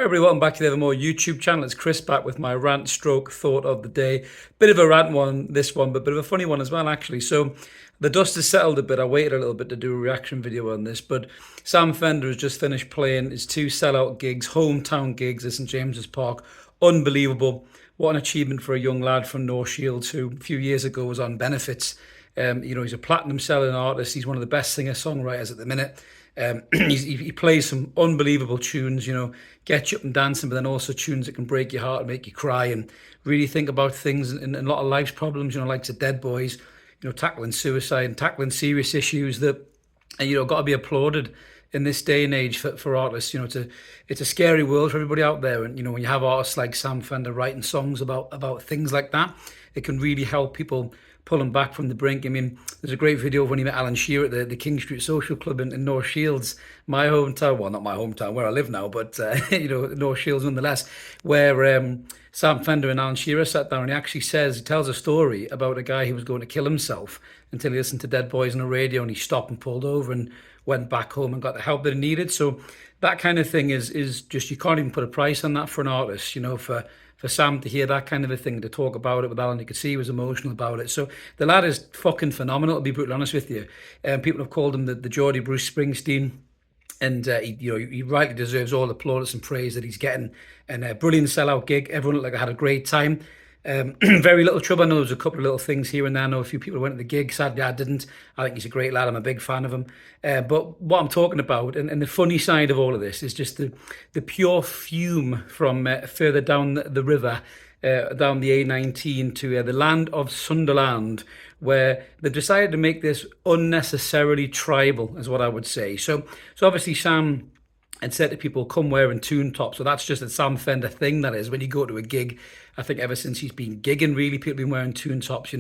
Everybody, welcome back to the Evermore YouTube channel. It's Chris back with my rant stroke thought of the day. Bit of a rant one, this one, but a bit of a funny one as well, actually. So the dust has settled a bit. I waited a little bit to do a reaction video on this, but Sam Fender has just finished playing his 2 sellout gigs, hometown gigs at St James's Park. Unbelievable. What an achievement for a young lad from North Shields who a few years ago was on benefits. He's a platinum selling artist. He's one of the best singer-songwriters at the minute. He plays some unbelievable tunes, get you up and dancing, but then also tunes that can break your heart and make you cry and really think about things and a lot of life's problems, like the Dead Boys, tackling suicide and tackling serious issues that, got to be applauded in this day and age for artists. It's a scary world for everybody out there. And, when you have artists like Sam Fender writing songs about things like that, it can really help people pull them back from the brink. I mean, there's a great video of when he met Alan Shearer at the King Street Social Club in North Shields, my hometown. Well, not my hometown, where I live now, but, North Shields nonetheless, where Sam Fender and Alan Shearer sat down, and he tells a story about a guy who was going to kill himself until he listened to Dead Boys on the radio, and he stopped and pulled over and went back home and got the help that he needed. So that kind of thing is just, you can't even put a price on that for an artist, for Sam to hear that kind of a thing, to talk about it with Alan. You could see he was emotional about it. So the lad is fucking phenomenal, to be brutally honest with you. People have called him the Geordie Bruce Springsteen, and he rightly deserves all the plaudits and praise that he's getting. And a brilliant sellout gig. Everyone looked like I had a great time. Very little trouble. I know there was a couple of little things here and there. I know a few people went to the gig. Sadly, I didn't. I think he's a great lad. I'm a big fan of him. But what I'm talking about, and the funny side of all of this, is just the pure fume from further down the river, down the A19 to the land of Sunderland, where they decided to make this unnecessarily tribal, is what I would say. So obviously Sam and said to people, come wearing tune tops. So that's just a Sam Fender thing, that is. When you go to a gig, I think ever since he's been gigging, really, people have been wearing tune tops.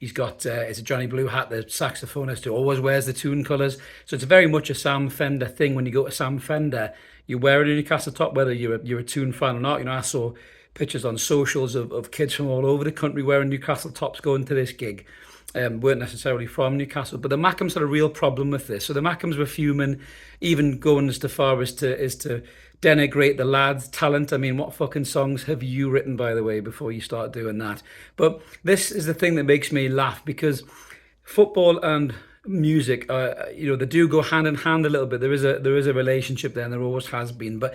He's got it's a Johnny Blue hat, the saxophonist who always wears the tune colours. So it's very much a Sam Fender thing. When you go to Sam Fender, you wear a Newcastle top, whether you're a tune fan or not. I saw pictures on socials of kids from all over the country wearing Newcastle tops going to this gig. Weren't necessarily from Newcastle, but the Mackems had a real problem with this. So the Mackems were fuming, even going as far as to denigrate the lad's talent. I mean, what fucking songs have you written, by the way, before you start doing that? But this is the thing that makes me laugh, because football and music, they do go hand in hand a little bit. There is a relationship there, and there always has been. But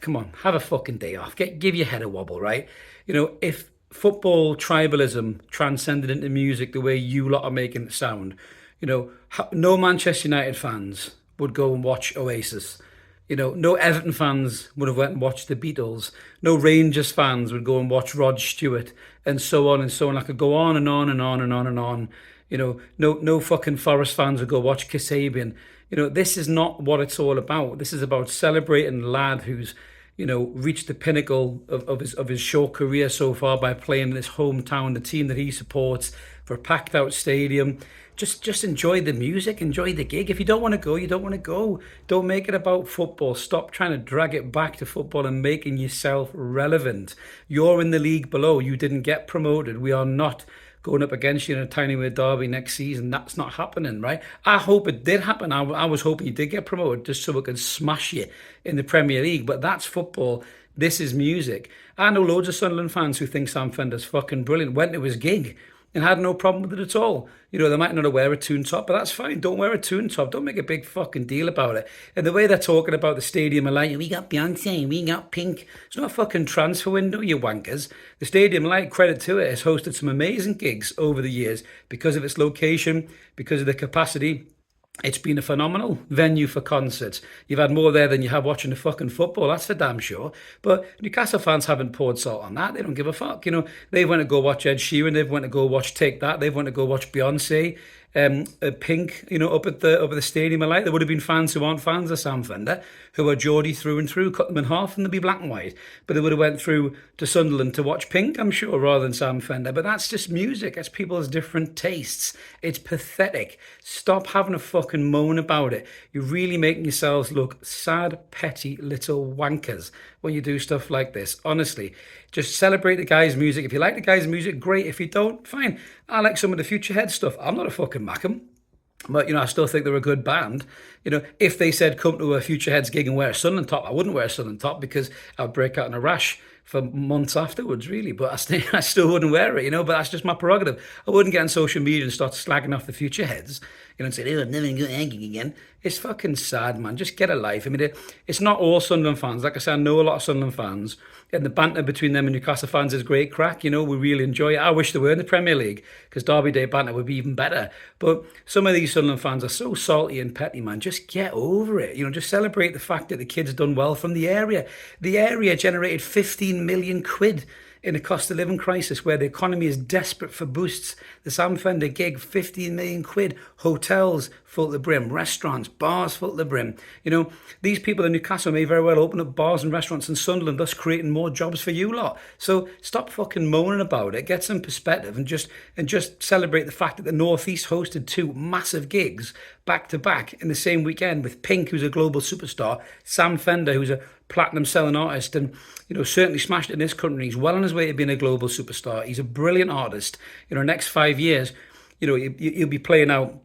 come on, have a fucking day off. Give your head a wobble, right? If football tribalism transcended into music the way you lot are making it sound, no Manchester United fans would go and watch Oasis. No Everton fans would have went and watched the Beatles. No Rangers fans would go and watch Rod Stewart, and so on and so on. I could go on and on and on and on and on. No fucking Forest fans would go watch Kasabian. This is not what it's all about. This is about celebrating the lad who's reached the pinnacle of his short career so far by playing in his hometown, the team that he supports, for a packed out stadium. Just enjoy the music, enjoy the gig. If you don't want to go, you don't want to go. Don't make it about football. Stop trying to drag it back to football and making yourself relevant. You're in the league below. You didn't get promoted. We are not going up against you in a Tynyway derby next season. That's not happening, right? I hope it did happen. I was hoping you did get promoted just so we could smash you in the Premier League, but that's football. This is music. I know loads of Sunderland fans who think Sam Fender's fucking brilliant, went to his gig and had no problem with it at all. They might not wear a tune top, but that's fine. Don't wear a tune top. Don't make a big fucking deal about it. And the way they're talking about the Stadium of Light, we got Beyonce, we got Pink. It's not a fucking transfer window, you wankers. The Stadium of Light, credit to it, has hosted some amazing gigs over the years because of its location, because of the capacity. It's been a phenomenal venue for concerts. You've had more there than you have watching the fucking football, that's for damn sure. But Newcastle fans haven't poured salt on that. They don't give a fuck. They went to go watch Ed Sheeran. They've went to go watch Take That. They've went to go watch Beyonce. Pink, up at the Stadium of Light. There would have been fans who aren't fans of Sam Fender, who are Geordie through and through, cut them in half and they'd be black and white. But they would have went through to Sunderland to watch Pink, I'm sure, rather than Sam Fender. But that's just music. It's people's different tastes. It's pathetic. Stop having a fucking moan about it. You're really making yourselves look sad, petty little wankers when you do stuff like this. Honestly, just celebrate the guy's music. If you like the guy's music, great. If you don't, fine. I like some of the Future Head stuff. I'm not a fucking Mackem. But, I still think they're a good band. If they said come to a Future Heads gig and wear a Sunderland top, I wouldn't wear a Sunderland top because I'd break out in a rash for months afterwards, really. But I still wouldn't wear it, but that's just my prerogative. I wouldn't get on social media and start slagging off the Future Heads, and say, oh, I'm never going to go angry again. It's fucking sad, man. Just get a life. I mean, it's not all Sunderland fans. Like I said, I know a lot of Sunderland fans, and the banter between them and Newcastle fans is great crack. We really enjoy it. I wish they were in the Premier League because Derby Day banter would be even better. But some of these Sunderland fans are so salty and petty, man. Just get over it. Just celebrate the fact that the kid's done well from the area. The area generated 15 million quid in a cost of living crisis where the economy is desperate for boosts. The Sam Fender gig, 15 million quid, hotels full to the brim, restaurants, bars full to the brim. These people in Newcastle may very well open up bars and restaurants in Sunderland, thus creating more jobs for you lot. So stop fucking moaning about it, get some perspective, and just celebrate the fact that the North East hosted 2 massive gigs back to back in the same weekend with Pink, who's a global superstar, Sam Fender, who's a platinum selling artist, and certainly smashed it in this country. He's well on his way to being a global superstar. He's a brilliant artist. Next 5 years, you'll be playing out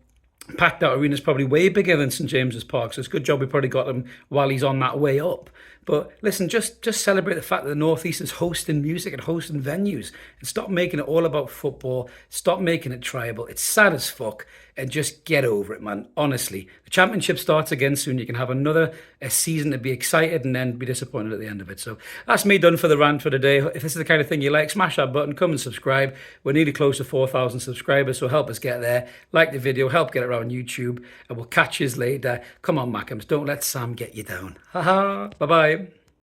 packed out arenas, probably way bigger than St James's Park. So it's a good job we probably got him while he's on that way up. But listen, just celebrate the fact that the North East is hosting music and hosting venues, and stop making it all about football. Stop making it tribal. It's sad as fuck, and just get over it, man. Honestly, the Championship starts again soon. You can have another season to be excited and then be disappointed at the end of it. So that's me done for the rant for today. If this is the kind of thing you like, smash that button, come and subscribe. We're nearly close to 4,000 subscribers, so help us get there. Like the video, help get it around YouTube, and we'll catch you later. Come on, Mackems, don't let Sam get you down. Haha, bye-bye.